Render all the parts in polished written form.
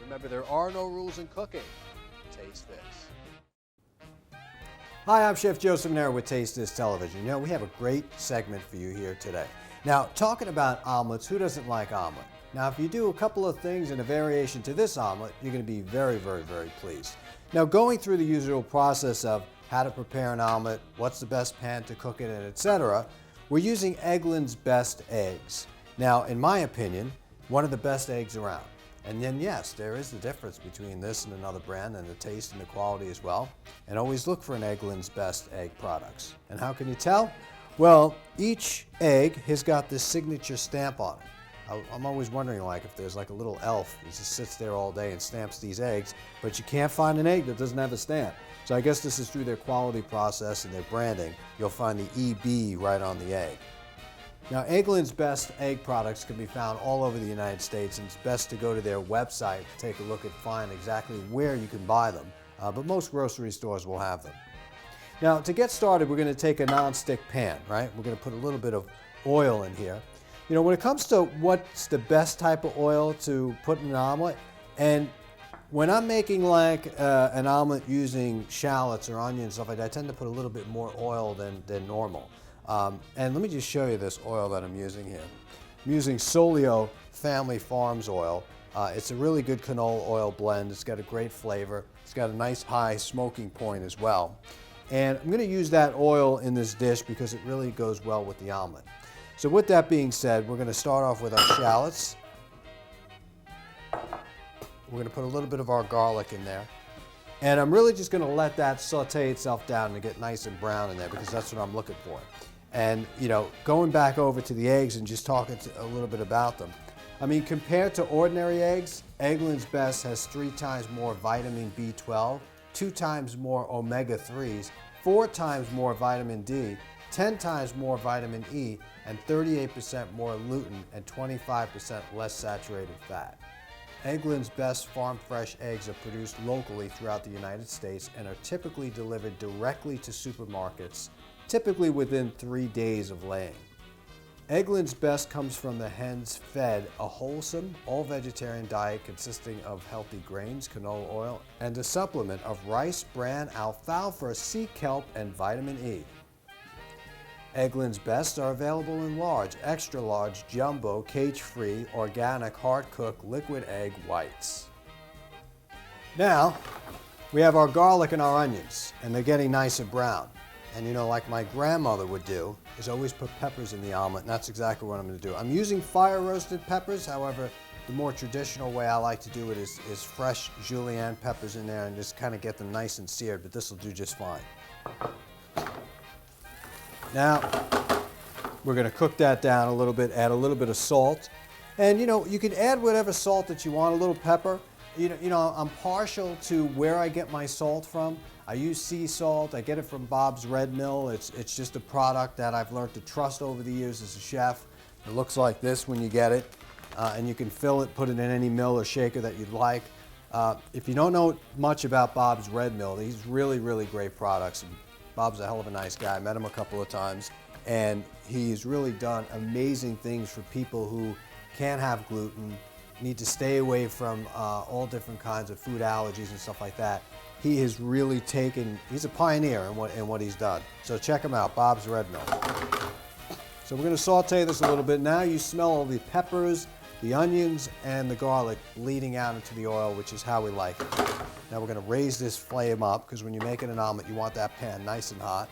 Remember, there are no rules in cooking. Taste this. Hi, I'm Chef Joe with Taste This Television. You know, we have a great segment for you here today. Now, talking about omelets, who doesn't like omelet? Now, if you do a couple of things in a variation to this omelet, you're going to be very, very, very pleased. Now, going through the usual process of how to prepare an omelet, what's the best pan to cook it in, etc., we're using Eggland's Best eggs. Now, in my opinion, one of the best eggs around. And then, yes, there is the difference between this and another brand, and the taste and the quality as well. And always look for an Eggland's Best egg products. And how can you tell? Well, each egg has got this signature stamp on it. I'm always wondering, like, if there's like a little elf who just sits there all day and stamps these eggs, but you can't find an egg that doesn't have a stamp. So I guess this is through their quality process and their branding. You'll find the EB right on the egg. Now, Eggland's Best egg products can be found all over the United States, and it's best to go to their website to take a look and find exactly where you can buy them, but most grocery stores will have them. Now, to get started, we're going to take a non-stick pan, right? We're going to put a little bit of oil in here. You know, when it comes to what's the best type of oil to put in an omelet, and when I'm making like an omelet using shallots or onions and stuff like that, I tend to put a little bit more oil than normal. And let me just show you this oil that I'm using here. I'm using Solio Family Farms oil. It's a really good canola oil blend. It's got a great flavor. It's got a nice high smoking point as well. And I'm going to use that oil in this dish because it really goes well with the omelet. So with that being said, we're going to start off with our shallots. We're going to put a little bit of our garlic in there. And I'm really just going to let that saute itself down and get nice and brown in there because that's what I'm looking for. And, you know, going back over to the eggs and just talking a little bit about them. I mean, compared to ordinary eggs, Eggland's Best has 3 times more vitamin B12, 2 times more omega-3s, 4 times more vitamin D, 10 times more vitamin E, and 38% more gluten and 25% less saturated fat. Eggland's Best farm fresh eggs are produced locally throughout the United States and are typically delivered directly to supermarkets, typically within 3 days of laying. Eggland's Best comes from the hens fed a wholesome, all-vegetarian diet consisting of healthy grains, canola oil, and a supplement of rice, bran, alfalfa, sea kelp, and vitamin E. Eggland's Best are available in large, extra large, jumbo, cage-free, organic, hard-cooked, liquid egg whites. Now, we have our garlic and our onions, and they're getting nice and brown. And you know, like my grandmother would do, is always put peppers in the omelet, and that's exactly what I'm going to do. I'm using fire-roasted peppers, however, the more traditional way I like to do it is fresh julienne peppers in there and just kind of get them nice and seared, but this will do just fine. Now, we're going to cook that down a little bit, add a little bit of salt. And you know, you can add whatever salt that you want, a little pepper. You know, I'm partial to where I get my salt from. I use sea salt. I get it from Bob's Red Mill. It's just a product that I've learned to trust over the years as a chef. It looks like this when you get it. And you can fill it, put it in any mill or shaker that you'd like. If you don't know much about Bob's Red Mill, he's really, really great products. Bob's a hell of a nice guy. I met him a couple of times. And he's really done amazing things for people who can't have gluten, need to stay away from all different kinds of food allergies and stuff like that. He has really he's a pioneer in what he's done. So check him out, Bob's Red Mill. So we're going to saute this a little bit. Now you smell all the peppers, the onions, and the garlic bleeding out into the oil, which is how we like it. Now we're going to raise this flame up because when you're making an omelet, you want that pan nice and hot.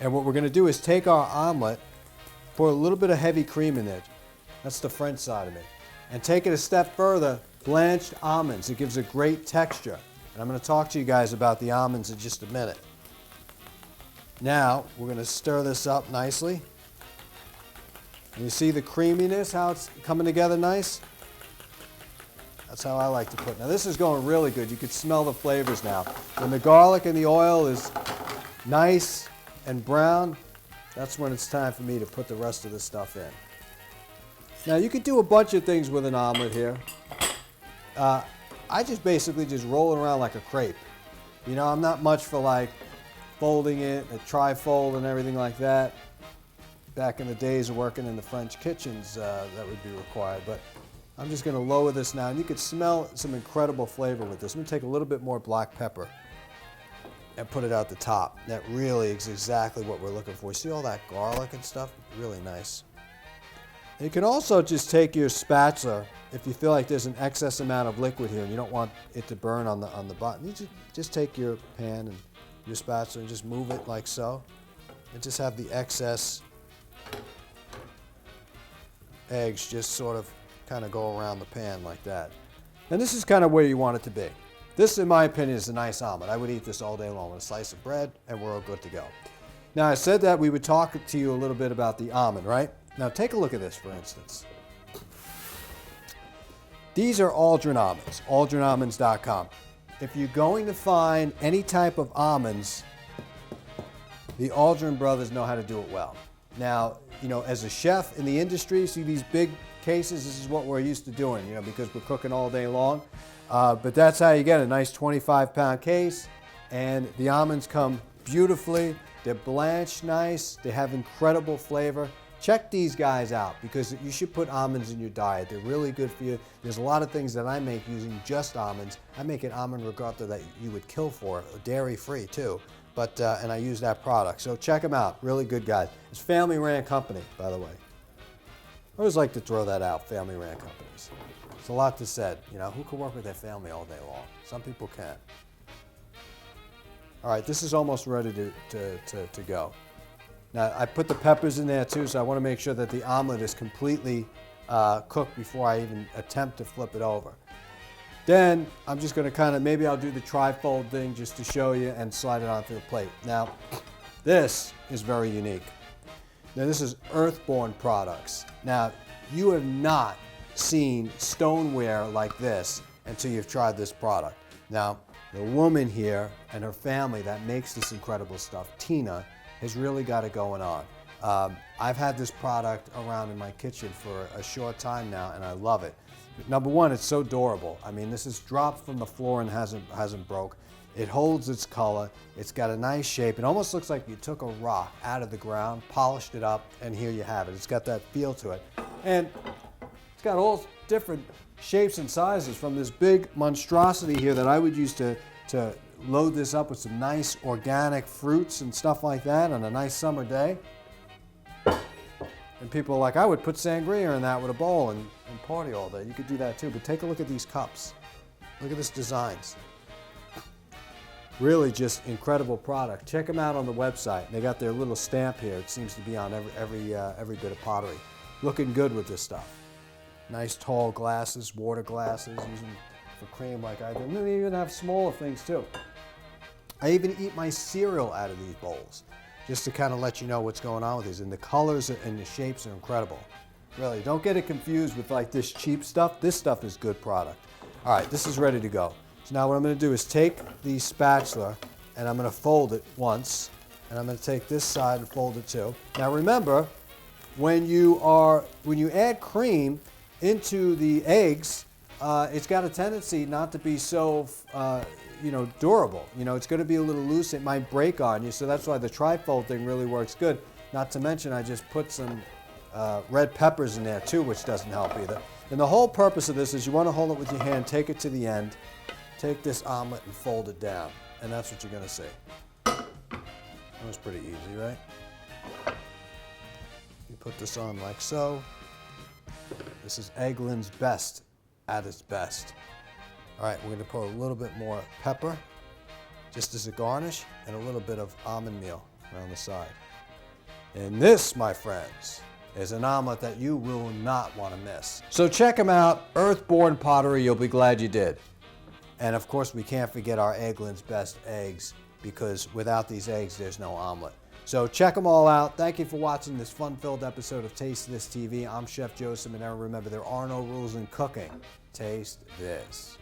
And what we're going to do is take our omelet, pour a little bit of heavy cream in it. That's the French side of it. And take it a step further, blanched almonds. It gives a great texture. And I'm going to talk to you guys about the almonds in just a minute. Now, we're going to stir this up nicely. And you see the creaminess, how it's coming together nice? That's how I like to put it. Now this is going really good. You can smell the flavors now. When the garlic and the oil is nice and brown, that's when it's time for me to put the rest of the stuff in. Now you could do a bunch of things with an omelet here. I just basically just roll it around like a crepe. You know, I'm not much for like folding it, a tri-fold and everything like that. Back in the days of working in the French kitchens, that would be required. But I'm just going to lower this now, and you could smell some incredible flavor with this. I'm going to take a little bit more black pepper and put it out the top. That really is exactly what we're looking for. See all that garlic and stuff? Really nice. You can also just take your spatula, if you feel like there's an excess amount of liquid here and you don't want it to burn on the bottom. You just take your pan and your spatula and just move it like so, and just have the excess eggs just sort of kind of go around the pan like that. And this is kind of where you want it to be. This, in my opinion, is a nice omelet. I would eat this all day long with a slice of bread, and we're all good to go. Now, I said that we would talk to you a little bit about the almond, right? Now, take a look at this, for instance. These are Aldrin almonds, aldrinalmonds.com. If you're going to find any type of almonds, the Aldrin brothers know how to do it well. Now, you know, as a chef in the industry, see these big cases, this is what we're used to doing, you know, because we're cooking all day long. But that's how you get a nice 25-pound case, and the almonds come beautifully. They're blanched nice. They have incredible flavor. Check these guys out, because you should put almonds in your diet. They're really good for you. There's a lot of things that I make using just almonds. I make an almond ricotta that you would kill for, dairy-free too. But and I use that product. So check them out. Really good guys. It's family-ran company, by the way. I always like to throw that out, family-ran companies. It's a lot to said. You know, who can work with their family all day long? Some people can. All right, this is almost ready to go. Now, I put the peppers in there too, so I want to make sure that the omelet is completely cooked before I even attempt to flip it over. Then I'm just going to kind of, maybe I'll do the tri-fold thing just to show you and slide it onto the plate. Now, this is very unique. Now, this is Earthborn Products. Now, you have not seen stoneware like this until you've tried this product. Now, the woman here and her family that makes this incredible stuff, Tina, has really got it going on. I've had this product around in my kitchen for a short time now, and I love it. Number one, it's so durable. I mean, this is dropped from the floor and hasn't broke. It holds its color. It's got a nice shape. It almost looks like you took a rock out of the ground, polished it up, and here you have it. It's got that feel to it. And it's got all different shapes and sizes, from this big monstrosity here that I would use to load this up with some nice organic fruits and stuff like that on a nice summer day. And people are like, I would put sangria in that with a bowl and party all day. You could do that too, but take a look at these cups. Look at this designs. Really just incredible product. Check them out on the website. They got their little stamp here. It seems to be on every bit of pottery. Looking good with this stuff. Nice tall glasses, water glasses, using for cream like I do. And they even have smaller things too. I even eat my cereal out of these bowls, just to kind of let you know what's going on with these. And the colors and the shapes are incredible. Really, don't get it confused with like this cheap stuff. This stuff is good product. All right, this is ready to go. So now what I'm going to do is take the spatula and I'm going to fold it once, and I'm going to take this side and fold it too. Now remember, when you add cream into the eggs, it's got a tendency not to be so durable. You know, it's going to be a little loose. It might break on you, so that's why the tri-fold thing really works good. Not to mention, I just put some red peppers in there too, which doesn't help either. And the whole purpose of this is you want to hold it with your hand, take it to the end, take this omelet and fold it down, and that's what you're going to see. That was pretty easy, right? You put this on like so. This is Eggland's Best at its best. All right, we're going to put a little bit more pepper, just as a garnish, and a little bit of almond meal around the side. And this, my friends, is an omelet that you will not want to miss. So check them out, Earthborn Pottery. You'll be glad you did. And of course, we can't forget our Eggland's Best eggs, because without these eggs, there's no omelet. So check them all out. Thank you for watching this fun-filled episode of Taste This TV. I'm Chef Joe Seminara. Remember, there are no rules in cooking. Taste this.